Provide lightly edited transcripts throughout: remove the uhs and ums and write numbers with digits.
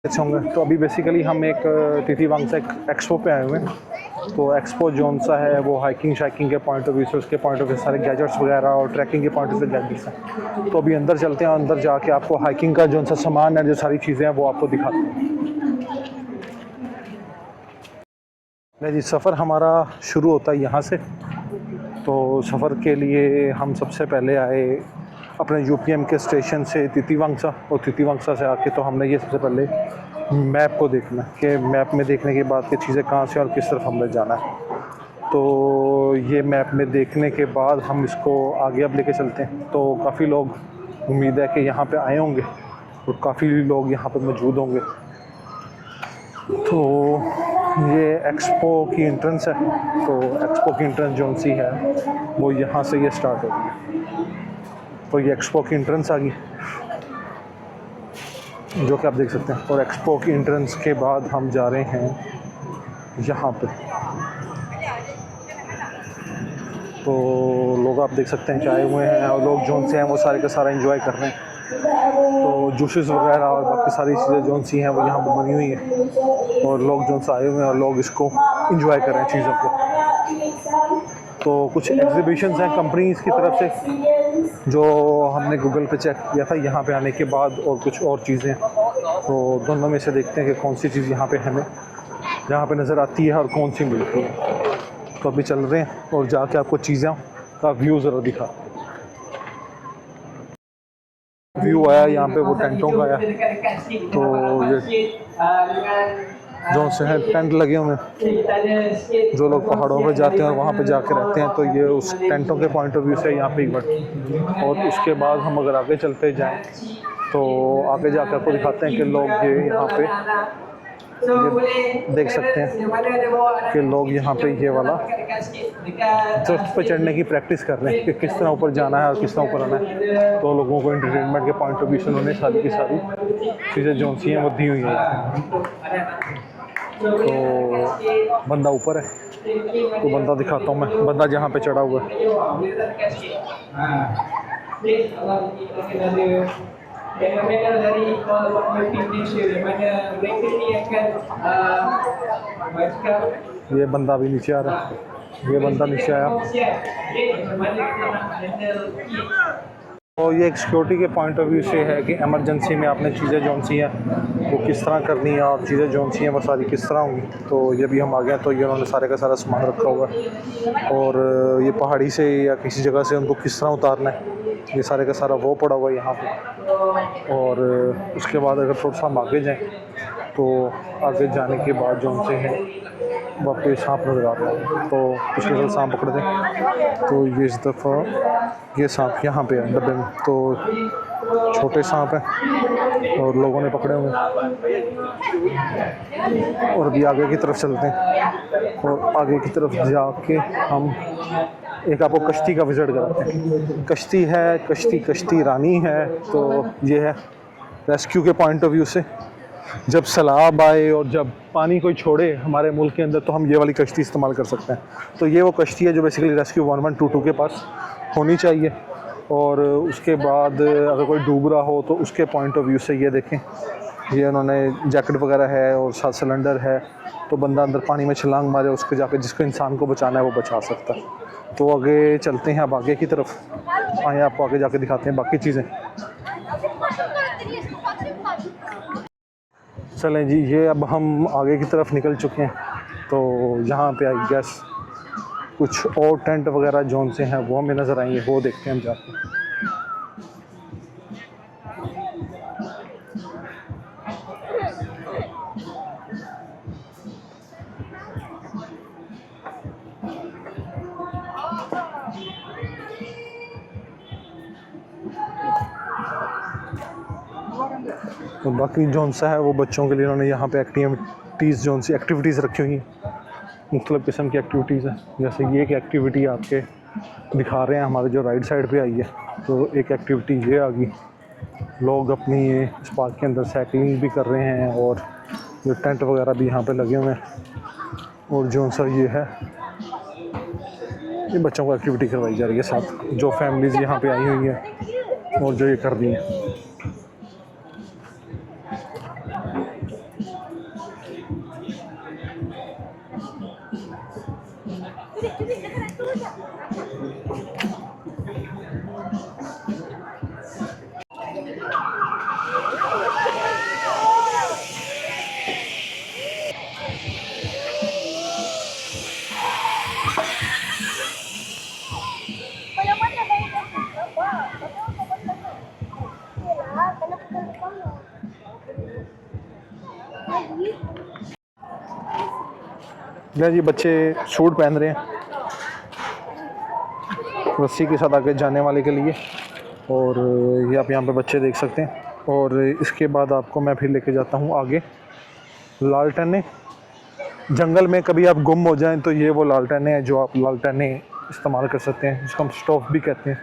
अच्छे होंगे। तो अभी बेसिकली हम एक तितिवांगसा एक एक्सपो पे आए हुए हैं। तो एक्सपो जोन सा है वो हाइकिंग शाइकिंग के पॉइंट ऑफ व्यू से, उसके पॉइंट ऑफ व्यू सारे गैजेट्स वगैरह और ट्रैकिंग के पॉइंट ऑफ व्यू गैजेट्स हैं। तो अभी अंदर चलते हैं, अंदर जाके आपको हाइकिंग का जो सा सामान है, जो सारी चीज़ें हैं वो आपको दिखाते हैं। नहीं जी, सफ़र हमारा शुरू होता है यहाँ से। तो सफ़र के लिए हम सबसे पहले आए अपने यूपीएम के स्टेशन से तितिवांगसा, और तितिवांगसा से आके तो हमने ये सबसे पहले मैप को देखना कि मैप में देखने के बाद कि चीज़ें कहाँ से और किस तरफ हमने जाना है। तो ये मैप में देखने के बाद हम इसको आगे अब लेके चलते हैं। तो काफ़ी लोग, उम्मीद है कि यहाँ पे आए होंगे और काफ़ी लोग यहाँ पर मौजूद होंगे। तो ये एक्सपो की एंट्रेंस है। तो एक्सपो की एंट्रेंस जो सी है वो यहाँ से ये स्टार्ट होगी। तो ये एक्सपो की एंट्रेंस आ गई, जो कि आप देख सकते हैं। और एक्सपो की एंट्रेंस के बाद हम जा रहे हैं यहाँ पे। तो लोग आप देख सकते हैं कि आए हुए हैं, और लोग जोन से हैं वो सारे का सारा एंजॉय कर रहे हैं। तो जूसेस वगैरह और बाकी सारी चीज़ें जोन सी हैं वो यहाँ पर बनी हुई हैं, और लोग जोन से आए हुए हैं और लोग इसको एंजॉय कर रहे हैं चीज़ों को। तो कुछ एग्जीबिशंस हैं कंपनीज़ की तरफ से जो हमने गूगल पे चेक किया था यहाँ पे आने के बाद, और कुछ और चीज़ें। तो दोनों में से देखते हैं कि कौन सी चीज़ यहाँ पे हमें यहाँ पे नज़र आती है और कौन सी मिलती है। तो अभी चल रहे हैं और जाके आपको चीज़ों का व्यू ज़रा दिखा। व्यू आया यहाँ पे वो टेंटों का आया। तो ये जो से हैं टेंट लगे हुए हैं, जो लोग पहाड़ों पर जाते हैं और वहाँ पे जाके रहते हैं, तो ये उस टेंटों के पॉइंट ऑफ व्यू से यहाँ पे एक बार। और उसके बाद हम अगर आगे चलते जाएं तो आगे जाकर आपको दिखाते हैं कि लोग ये यहाँ पे ये देख सकते हैं कि लोग यहाँ पे ये वाला दरख्त पे चढ़ने की प्रैक्टिस कर रहे हैं कि किस तरह ऊपर जाना है और किस तरह ऊपर आना है। तो लोगों को एंटरटेनमेंट के पॉइंट ऑफ व्यू से उन्होंने सारी की सारी चीज़ें जो सी हैं वो दी हुई हैं। तो बंदा ऊपर है, तो बंदा दिखाता हूँ मैं, बंदा जहाँ पे चढ़ा हुआ है। ये बंदा भी नीचे आ रहा है, ये बंदा नीचे आया। तो ये एक सिक्योरिटी के पॉइंट ऑफ व्यू से है कि इमरजेंसी में आपने चीज़ें जो सी हैं वो किस तरह करनी है, और चीज़ें जो सी हैं वो सारी किस तरह होंगी। तो ये भी हम आ गए, तो ये उन्होंने सारे का सारा सामान रखा हुआ है, और ये पहाड़ी से या किसी जगह से उनको किस तरह उतारना है, ये सारे का सारा वो पड़ा हुआ है यहाँ पे। और उसके बाद अगर थोड़ा सा हम आगे जाएँ तो आगे जाने के बाद जो उनसे हैं वहाँ पे सांप नज़र आ रहा है। तो पिछले साल सांप पकड़े थे, तो ये इस दफ़ा ये सांप यहाँ पे है डब्बे में। तो छोटे सांप हैं और लोगों ने पकड़े हुए हैं। और अभी आगे की तरफ चलते हैं, और आगे की तरफ जाके हम एक आपको कश्ती का विज़िट कराते हैं। कश्ती है, कश्ती रानी है। तो ये है रेस्क्यू के पॉइंट ऑफ व्यू से, जब सैलाब आए और जब पानी कोई छोड़े हमारे मुल्क के अंदर, तो हम ये वाली कश्ती इस्तेमाल कर सकते हैं। तो ये वो कश्ती है जो बेसिकली रेस्क्यू 1122 के पास होनी चाहिए। और उसके बाद अगर कोई डूब रहा हो तो उसके पॉइंट ऑफ व्यू से ये देखें, ये उन्होंने जैकेट वगैरह है और साथ सिलेंडर है। तो बंदा अंदर पानी में छलांग मारे, उसके जाके जिसको इंसान को बचाना है वो बचा सकता है। तो आगे चलते हैं, अब आगे की तरफ आए, आपको आगे जाके दिखाते हैं बाकी चीज़ें। चलें जी, ये अब हम आगे की तरफ निकल चुके हैं। तो यहाँ पे आई गेस कुछ और टेंट वगैरह जोन से हैं वो हमें नज़र आएंगे, वो देखते हैं हम जाके। तो बाकी जोन सा है वो बच्चों के लिए उन्होंने यहाँ पे एक्टिविटीज़ रखी हुई हैं। मुख्तलिफ़ किस्म की एक्टिविटीज़ हैं, जैसे ये एक एक्टिविटी आपके दिखा रहे हैं हमारे जो राइट साइड पे आई है। तो एक एक्टिविटी ये आ गई, लोग अपनी इस पार्क के अंदर साइकिलिंग भी कर रहे हैं, और जो टेंट वगैरह भी यहाँ पे लगे हुए हैं। और जो सा ये है, ये बच्चों को एक्टिविटी करवाई जा रही है साथ, जो फैमिलीज़ यहाँ पे आई हुई हैं और जो ये कर रही हैं। ले जी, बच्चे सूट पहन रहे हैं रस्सी के साथ आगे जाने वाले के लिए। और ये आप यहाँ पे बच्चे देख सकते हैं। और इसके बाद आपको मैं फिर लेके जाता हूँ आगे लालटेनें। जंगल में कभी आप गुम हो जाएं तो ये वो लालटेनें हैं जो आप लालटेनें इस्तेमाल कर सकते हैं, जिसको हम स्टोव भी कहते हैं।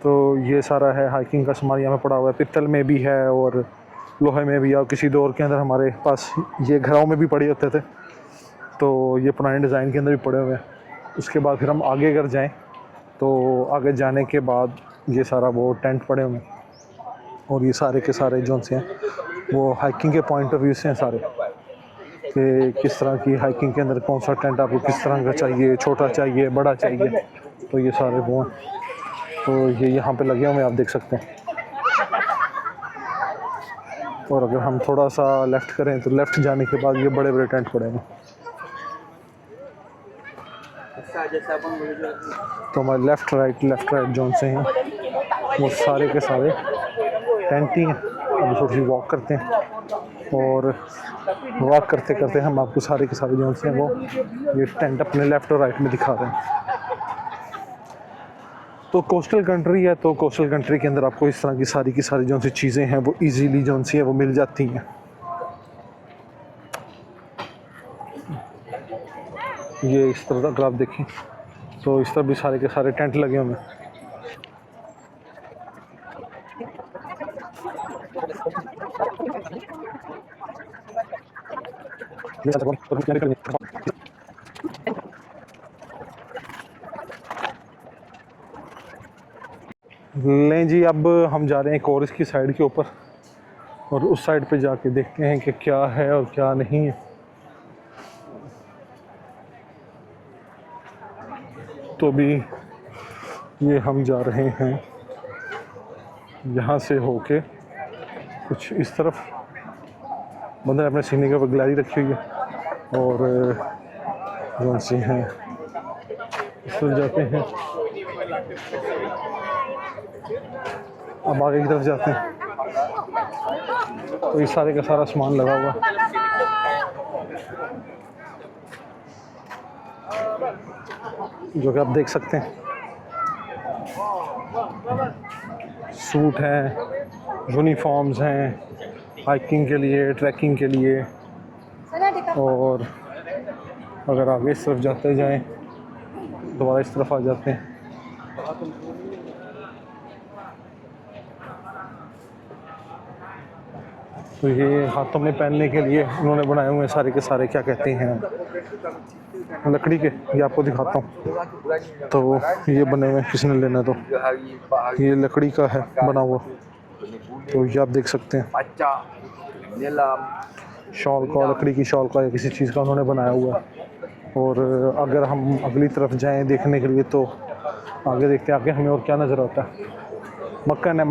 तो ये सारा है हाइकिंग का सामान यहाँ पे पड़ा हुआ है। पित्तल में भी है और लोहे में भी, और किसी दौर के अंदर हमारे पास ये घरों में भी पड़े होते थे, तो ये पुराने डिज़ाइन के अंदर भी पड़े हुए हैं। उसके बाद फिर हम आगे अगर जाएं तो आगे जाने के बाद ये सारा वो टेंट पड़े हुए हैं। और ये सारे के सारे जो से हैं वो हाइकिंग के पॉइंट ऑफ व्यू से हैं सारे, कि किस तरह की हाइकिंग के अंदर कौन सा टेंट आपको किस तरह का चाहिए, छोटा चाहिए, बड़ा चाहिए। तो ये सारे वो हैं। तो ये यहाँ पे लगे हुए आप देख सकते हैं। और अगर हम थोड़ा सा लेफ़्ट करें तो लेफ़्ट जाने के बाद ये बड़े बड़े टेंट पड़े हैं। तो हमारे लेफ़्ट राइट जोन से हैं वो सारे के सारे टेंट ही हैं। हम थोड़ी सी वॉक करते हैं और वॉक करते करते हम आपको सारे के सारे जोन से हैं वो ये टेंट अपने लेफ़्ट और राइट में दिखा रहे हैं। तो कोस्टल कंट्री है, तो कोस्टल कंट्री के अंदर आपको इस तरह की सारी जो सी चीज़ें हैं वो इजीली जो सी हैं वो मिल जाती हैं। ये इस तरह अगर आप देखें तो इस तरह भी सारे के सारे टेंट लगे हुए हैं। लें जी, अब हम जा रहे हैं कोरस की साइड के ऊपर और उस साइड पे जाके देखते हैं कि क्या है और क्या नहीं है। तो अभी ये हम जा रहे हैं यहाँ से होके कुछ इस तरफ। बंदे अपने सीने के ऊपर गिलारी रखी हुई है और कौन सी हैं इस तरफ जाते हैं। अब आगे की तरफ जाते हैं तो ये सारे का सारा सामान लगा हुआ जो कि आप देख सकते हैं। सूट हैं, यूनिफॉर्म्स हैं हाइकिंग के लिए, ट्रैकिंग के लिए। और अगर आगे इस तरफ जाते जाएं दोबारा इस तरफ आ जाते हैं तो ये हाथों में पहनने के लिए उन्होंने बनाए हुए सारे के सारे क्या कहते हैं लकड़ी के। ये आपको दिखाता हूँ। तो ये बने हुए किसी ने लेना तो ये लकड़ी का है बना हुआ। तो ये आप देख सकते हैं शॉल का, लकड़ी की शॉल का या किसी चीज़ का उन्होंने बनाया हुआ है। और अगर हम अगली तरफ जाएं देखने के लिए तो आगे देखते हैं आगे हमें और क्या नज़र आता है। मक्खन है,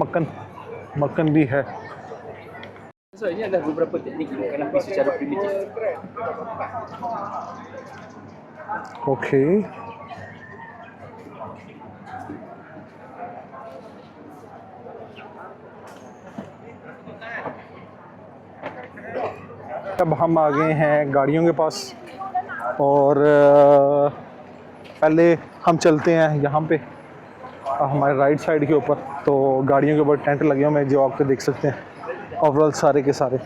मक्खन भी है। So ini adalah beberapa teknik yang api secara primitif. Okay अब हम आ गए हैं गाड़ियों के पास और पहले हम चलते हैं यहाँ पे हमारे राइट साइड के ऊपर। तो गाड़ियों के ऊपर टेंट लगे हुए हैं जो आपको देख सकते हैं ओवरऑल सारे के सारे।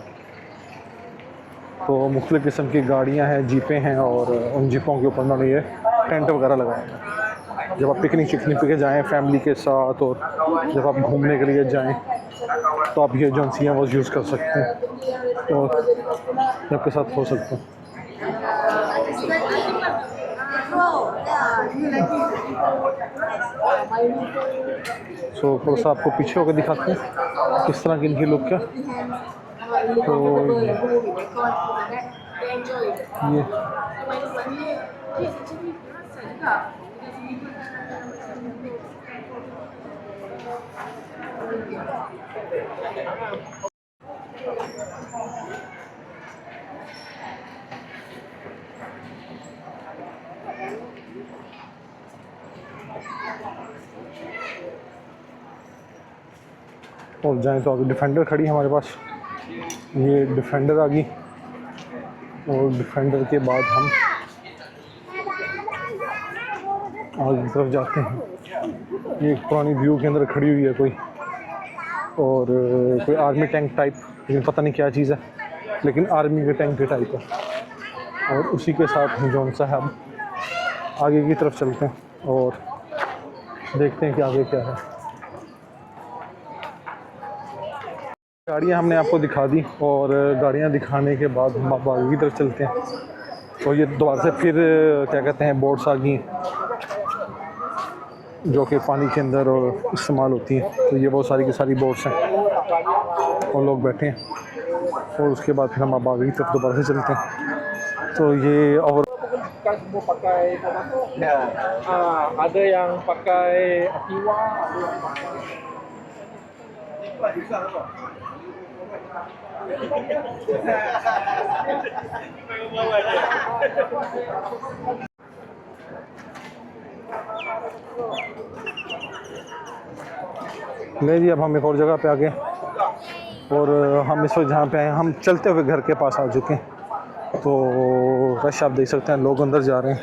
तो मुख्तलिफ़ किस्म की गाड़ियाँ हैं, जीपें हैं और उन जीपों के ऊपर उन्होंने ये टेंट वगैरह लगाए हैं। जब आप पिकनिक पे जाएं फैमिली के साथ और जब आप घूमने के लिए जाएं तो आप ये एजेंसियाँ वो यूज़ कर सकते हैं और आपके साथ हो सकते हैं। सो थोड़ा सा आपको पीछे होकर दिखाते हैं किस तरह की इनकी लुक क्या। तो ये और जाएं तो आगे डिफेंडर खड़ी है हमारे पास। ये डिफेंडर आ गई और डिफेंडर के बाद हम आगे की तरफ जाते हैं। ये एक पुरानी व्यू के अंदर खड़ी हुई है कोई, और कोई आर्मी टैंक टाइप, लेकिन पता नहीं क्या चीज़ है, लेकिन आर्मी के टैंक के टाइप है। और उसी के साथ हम जौन सा है हम आगे की तरफ चलते हैं और देखते हैं कि आगे क्या है। गाड़ियाँ हमने आपको दिखा दी, और गाड़ियाँ दिखाने के बाद हम अब आगे की तरफ चलते हैं। तो ये दोबारा से फिर क्या कहते हैं, बोट्स आ गई हैं जो कि पानी के अंदर और इस्तेमाल होती हैं। तो ये बहुत सारी की सारी बोट्स हैं और लोग बैठे हैं, और उसके बाद फिर हम अब आगे की तरफ दोबारा से चलते हैं। तो ये और Kan semua pakai termasuk. Ada yang pakai Akiwa, ada yang pakai ले जी। अब हम एक और जगह पे आ गए, और हम इस वक्त जहाँ पे आए हम चलते हुए घर के पास आ चुके हैं। तो रश आप देख सकते हैं, लोग अंदर जा रहे हैं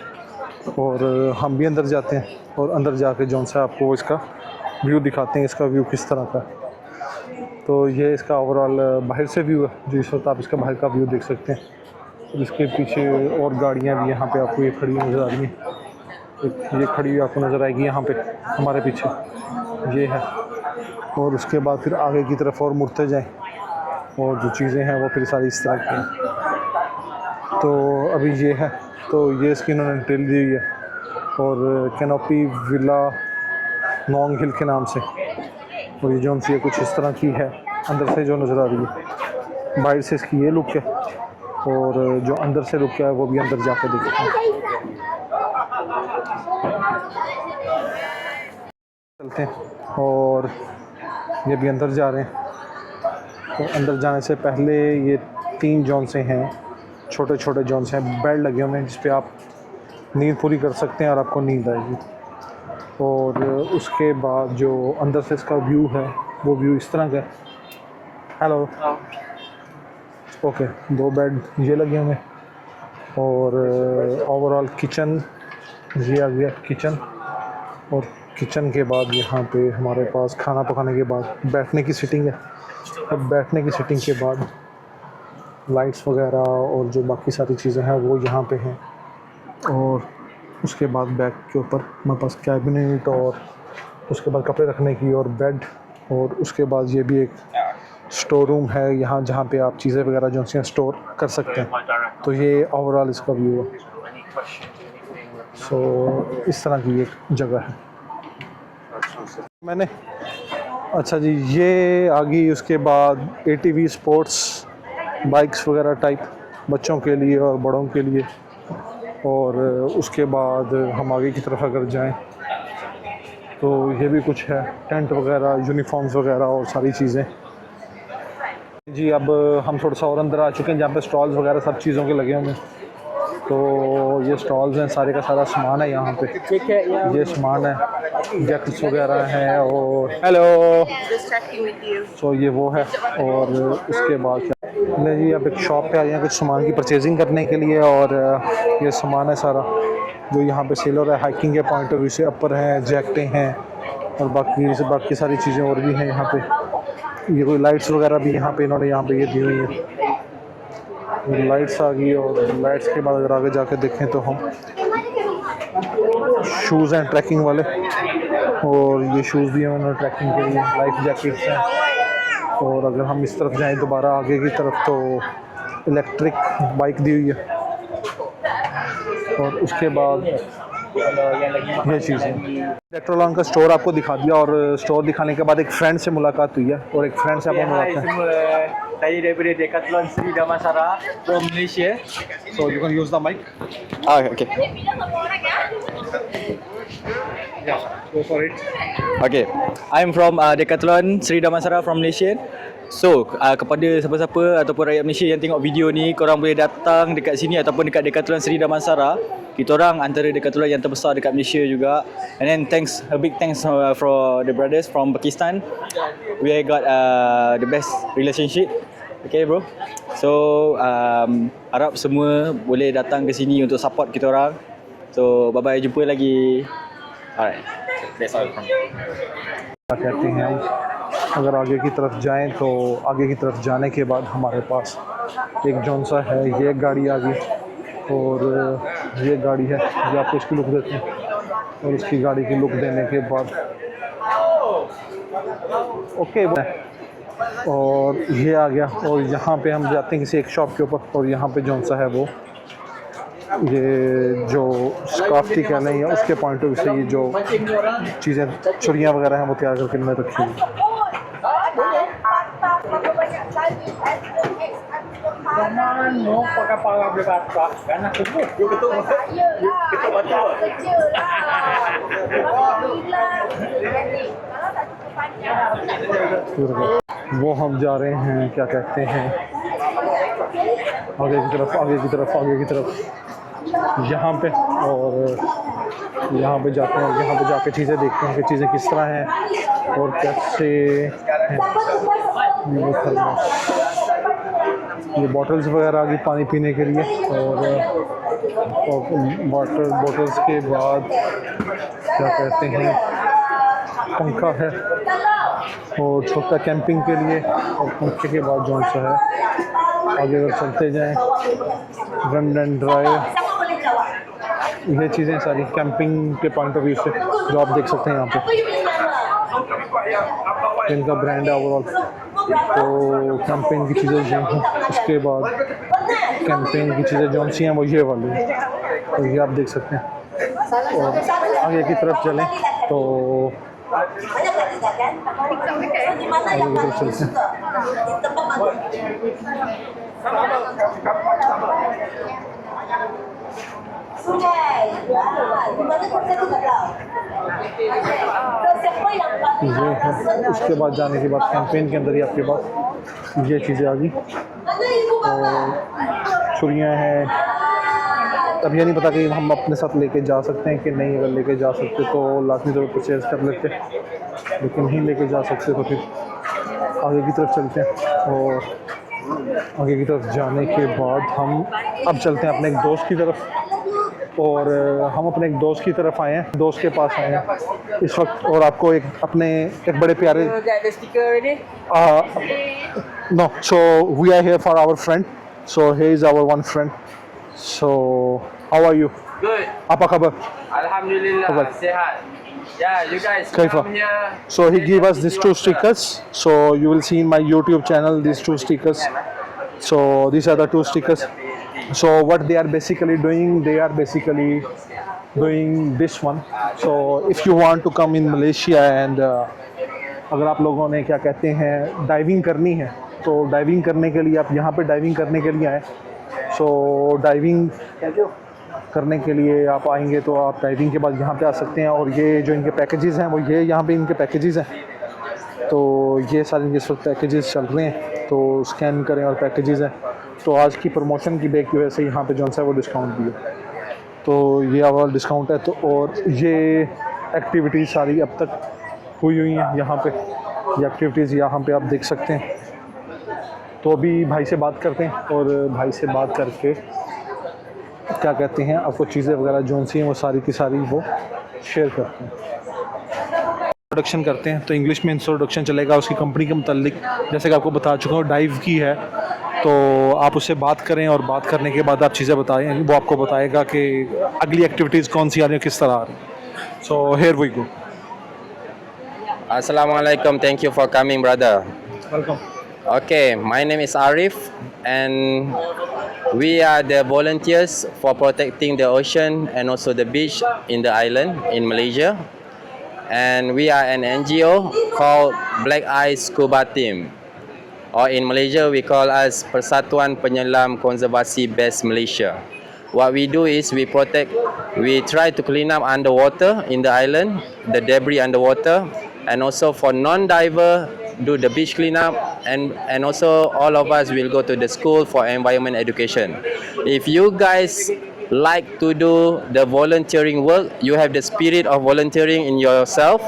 और हम भी अंदर जाते हैं, और अंदर जाके जौन सा आपको इसका व्यू दिखाते हैं, इसका व्यू किस तरह का है। तो ये इसका ओवरऑल बाहर से व्यू है, जो इस वक्त आप इसका बाहर का व्यू देख सकते हैं। और इसके पीछे और गाड़ियाँ भी यहाँ पे आपको ये खड़ी नज़र आ रही हैं। एक ये खड़ी हुई आपको नज़र आएगी यहाँ पे हमारे पीछे, ये है। और उसके बाद फिर आगे की तरफ और मुड़ते जाएँ, और जो चीज़ें हैं वो फिर सारी इस तरह की हैं। तो अभी ये है, तो ये इसकी इन्होंने डिटेल दी हुई है, और कैनोपी विला लॉन्ग हिल के नाम से। और ये जो सी कुछ इस तरह की है अंदर से जो नज़र आ रही है। बाहर से इसकी ये लुक है, और जो अंदर से लुक है वो भी अंदर जाके देखते हैं। चलते हैं, और ये भी अंदर जा रहे हैं। तो अंदर जाने से पहले ये 3 जोन से हैं, छोटे छोटे जोन से हैं, बेड लगे हुए हैं जिस पे आप नींद पूरी कर सकते हैं और आपको नींद आएगी। और उसके बाद जो अंदर से इसका व्यू है वो व्यू इस तरह का है। हेलो, ओके, 2 बेड ये लगे हुए हैं, और ओवरऑल किचन ये आ गया किचन। और किचन के बाद यहाँ पे हमारे पास खाना पकाने के बाद बैठने की सीटिंग है, और बैठने की सीटिंग के बाद लाइट्स वगैरह और जो बाकी सारी चीज़ें हैं वो यहाँ पे हैं। और उसके बाद बैग के ऊपर हमारे पास कैबिनेट, और उसके बाद कपड़े रखने की और बेड, और उसके बाद ये भी एक स्टोर रूम है यहाँ जहाँ पे आप चीज़ें वगैरह जो सी स्टोर कर सकते हैं। तो ये ओवरऑल इसका व्यू है। सो इस तरह की एक जगह है। मैंने अच्छा जी, ये आ गई उसके बाद ATV स्पोर्ट्स बाइक्स वगैरह टाइप, बच्चों के लिए और बड़ों के लिए। और उसके बाद हम आगे की तरफ अगर जाएं तो ये भी कुछ है, टेंट वगैरह, यूनिफॉर्म्स वगैरह और सारी चीज़ें जी। अब हम थोड़ा सा और अंदर आ चुके हैं जहाँ पे स्टॉल्स वगैरह सब चीज़ों के लगे हुए हैं। तो ये स्टॉल्स हैं, सारे का सारा सामान है यहाँ पे। ये सामान है, जैकेट्स वगैरह हैं, और हेलो, तो ये वो है। और उसके बाद क्या नहीं जी, अब एक शॉप पे आए हैं कुछ सामान की परचेजिंग करने के लिए, और ये सामान है सारा जो यहाँ पे सेल हो रहा है। हाइकिंग के पॉइंट ऑफ व्यू से अपर हैं, जैकेटें हैं, और बाकी सारी चीज़ें और भी हैं यहाँ पे। ये कोई लाइट्स वगैरह भी यहाँ पे इन्होंने यहाँ पे ये दी हुई है। लाइट्स आ गई, और लाइट्स के बाद अगर आगे जाके देखें तो हम शूज़ हैं ट्रैकिंग वाले, और ये शूज़ भी हैं उन्होंने ट्रैकिंग के लिए, लाइफ जैकेट्स हैं। और अगर हम इस तरफ जाएं दोबारा आगे की तरफ तो इलेक्ट्रिक बाइक दी हुई है। और उसके बाद ये चीज़ है। डेक्ट्रोलॉन का स्टोर आपको दिखा दिया, और स्टोर दिखाने के बाद एक फ्रेंड से मुलाकात हुई है, और एक फ्रेंड से आप मुलाकात है। Saya daripada Decathlon Sri Damansara from Malaysia. So you can use the mic. Okay. Yeah, go for it. Okay. I'm from Decathlon Sri Damansara from Malaysia. So, kepada siapa-siapa ataupun rakyat Malaysia yang tengok video ni, korang boleh datang dekat sini ataupun dekat Decathlon Sri Damansara. Kita orang antara Decathlon yang terbesar dekat Malaysia juga. And then a big thanks for the brothers from Pakistan. We got the best relationship. Okay bro. So harap semua boleh datang ke sini untuk support kita orang. So bye bye, jumpa lagi. Alright. That's all from me. क्या कहते हैं हम, अगर आगे की तरफ जाएं तो आगे की तरफ जाने के बाद हमारे पास एक जौन सा है, ये गाड़ी आ गई और ये गाड़ी है, ये आपको इसकी लुक देते हैं और इसकी गाड़ी की लुक देने के बाद ओके और ये आ गया और यहाँ पे हम जाते हैं किसी एक शॉप के ऊपर और यहाँ पे जौन सा है वो ये जो स्काफ्टी कह लें या उसके पॉइंट ऑफ व्यू से ये जो चीज़ें चुड़ियाँ वगैरह हैं वो तैयार करके इन्होंने रखी हुई। Jangan mau pakai pala beli kata, karena tubuh. Betul. Betul betul. वो हम जा रहे हैं क्या कहते हैं आगे की तरफ आगे की तरफ आगे की तरफ यहाँ पे और यहाँ पे जाते हैं और यहाँ पे जाके चीज़ें देखते हैं कि चीज़ें किस तरह हैं और कैसे हैं। ये बॉटल्स वगैरह आ गई पानी पीने के लिए और वाटर बॉटल्स के बाद क्या कहते हैं पंखा है और छोटा कैंपिंग के लिए और पंखे के बाद जौन सा है आगे अगर चलते जाएं रन एंड ड्राइव, ये चीज़ें सारी कैंपिंग के पॉइंट ऑफ व्यू से जो आप देख सकते हैं यहाँ पे इनका ब्रांड है ओवरऑल। तो कैंपेन की चीज़ें जो हैं उसके बाद कैंपेन की चीज़ें जो सी हैं वो ये वाली हैं, तो ये आप देख सकते हैं। और आगे की तरफ चलें तो आगे की तरफ चलते हैं। ये है उसके बाद जाने के बाद कैंपेन के अंदर ही आपके पास ये चीज़ें आ गई और छुरियाँ हैं। अब ये नहीं पता कि हम अपने साथ लेके जा सकते हैं कि नहीं, अगर लेके जा सकते तो लाजमी तौर पर परचेज़ कर लेते, लेकिन नहीं लेके जा सकते तो फिर आगे की तरफ चलते हैं। और आगे की तरफ जाने के बाद हम अब चलते हैं अपने एक दोस्त की तरफ और हम अपने एक दोस्त की तरफ आए हैं, दोस्त के पास आए हैं इस वक्त और आपको एक अपने एक बड़े प्यारे नो so we are here for our friend, so he is our one friend. So how are you? Good. apa kabar? Alhamdulillah, Kabar? sehat. Yeah, you guys Kaifa? come here. So he gave us these two stickers, so you will see in my YouTube channel these two stickers. So these are the two stickers. So what they are basically doing, they are basically doing this one. So if you want to come in Malaysia and अगर आप लोगों ने क्या कहते हैं diving करनी है तो डाइविंग करने के लिए आप यहाँ पे डाइविंग करने के लिए आए। सो डाइविंग करने के लिए आप आएंगे तो आप डाइविंग के बाद यहाँ पे आ सकते हैं और ये जो इनके पैकेजेस हैं वो ये यहाँ पे इनके पैकेजेस हैं। तो ये सारे इनके सब पैकेजेस चल रहे हैं, तो स्कैन करें और पैकेजेस हैं। तो आज की प्रमोशन की बैग की वजह से यहाँ पे जो सा वो डिस्काउंट भी है, तो ये वाला डिस्काउंट है। तो और ये एक्टिविटीज़ सारी अब तक हुई हैं यहाँ पे, ये एक्टिविटीज़ यहाँ पे आप देख सकते हैं। तो अभी भाई से बात करते हैं और भाई से बात करके क्या कहते हैं आपको चीज़ें वगैरह जो सी हैं वो सारी की सारी वो शेयर करते हैं, इंट्रोडक्शन करते हैं। तो इंग्लिश में इंट्रोडक्शन चलेगा उसकी कंपनी के मुतालिक, जैसे कि आपको बता चुका हूँ डाइव की है। तो आप उससे बात करें और बात करने के बाद आप चीज़ें बताएं, वो आपको बताएगा कि अगली एक्टिविटीज़ कौन सी आ रही हैं, किस तरह आ रही हैं। So here we go. Assalamualaikum. Thank you for coming, brother. Welcome. Okay, my name is Arif, and we are the volunteers for protecting the ocean and also the beach in the island in Malaysia. And we are an NGO called Black Eye Scuba Team, or in Malaysia we call us Persatuan Penyelam Konservasi Best Malaysia. What we do is we try to clean up underwater in the island, the debris underwater, and also for non-diver do the beach cleanup, and also all of us will go to the school for environment education. If you guys like to do the volunteering work, you have the spirit of volunteering in yourself,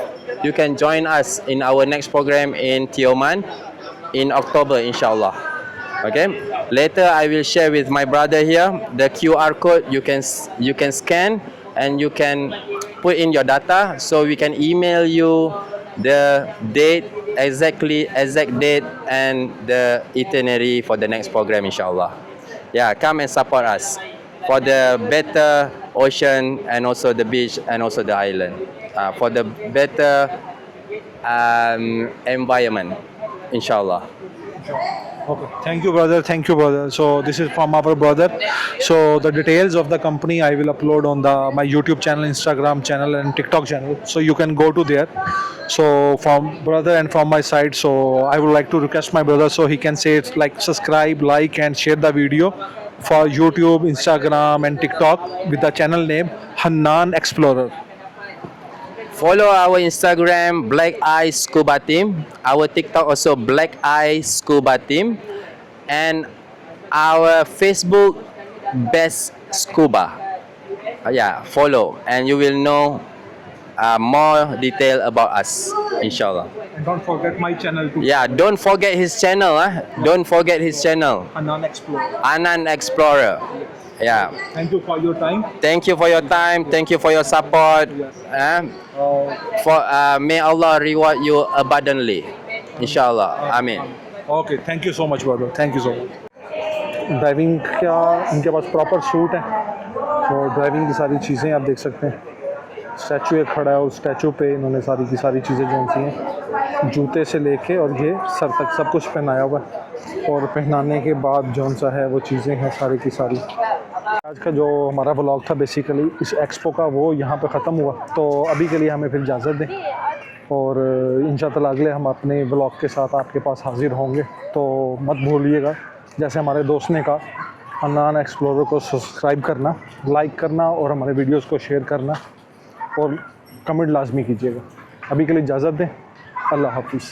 you can join us in our next program in Tioman in October, inshallah. Okay. Later I will share with my brother here the QR code. You can scan and you can put in your data, so we can email you the date, exact date and the itinerary for the next program, inshallah. Yeah, come and support us for the better ocean and also the beach and also the island, for the better environment, inshallah. Okay, thank you, brother. Thank you, brother. So this is from our brother. So the details of the company I will upload on my YouTube channel, Instagram channel, and TikTok channel. So you can go to there. So from brother and from my side, so I would like to request my brother so he can say it's like subscribe, like, and share the video for YouTube, Instagram, and TikTok with the channel name Hannan Explorer. Follow our Instagram Black Eye Scuba Team, our TikTok also Black Eye Scuba Team, and our Facebook Best Scuba. Yeah, follow and you will know more detail about us, inshallah. And don't forget my channel too, Yeah, don't forget his channel. Don't forget his channel, Hannan Explorer. Anan Explorer. Yeah. Thank you for your time. Thank you for your time. Thank you for your support. May Allah reward you abundantly, inshallah. Amin. Okay thank you so much brother thank you so much driving का इनके पास proper suit है तो driving की सारी चीज़ें आप देख सकते हैं स्टैचू एक खड़ा है और स्टैचू पे इन्होंने सारी की सारी चीज़ें जो सी हैं जूते से लेके और ये सर तक सब कुछ पहनाया हुआ है और पहनाने के बाद जौन सा है वो चीज़ें हैं सारी की सारी। आज का जो हमारा व्लॉग था बेसिकली इस एक्सपो का वो यहाँ पे ख़त्म हुआ तो अभी के लिए हमें फिर इजाज़त दें और इंशाअल्लाह अगले हम अपने व्लॉग के साथ आपके पास हाज़िर होंगे तो मत भूलिएगा जैसे हमारे दोस्त ने कहा हन्नान एक्सप्लोरर को सब्सक्राइब करना, लाइक करना और हमारे वीडियोस को शेयर करना और कमेंट लाजमी कीजिएगा। अभी के लिए इजाज़त दें, अल्लाह हाफिज़।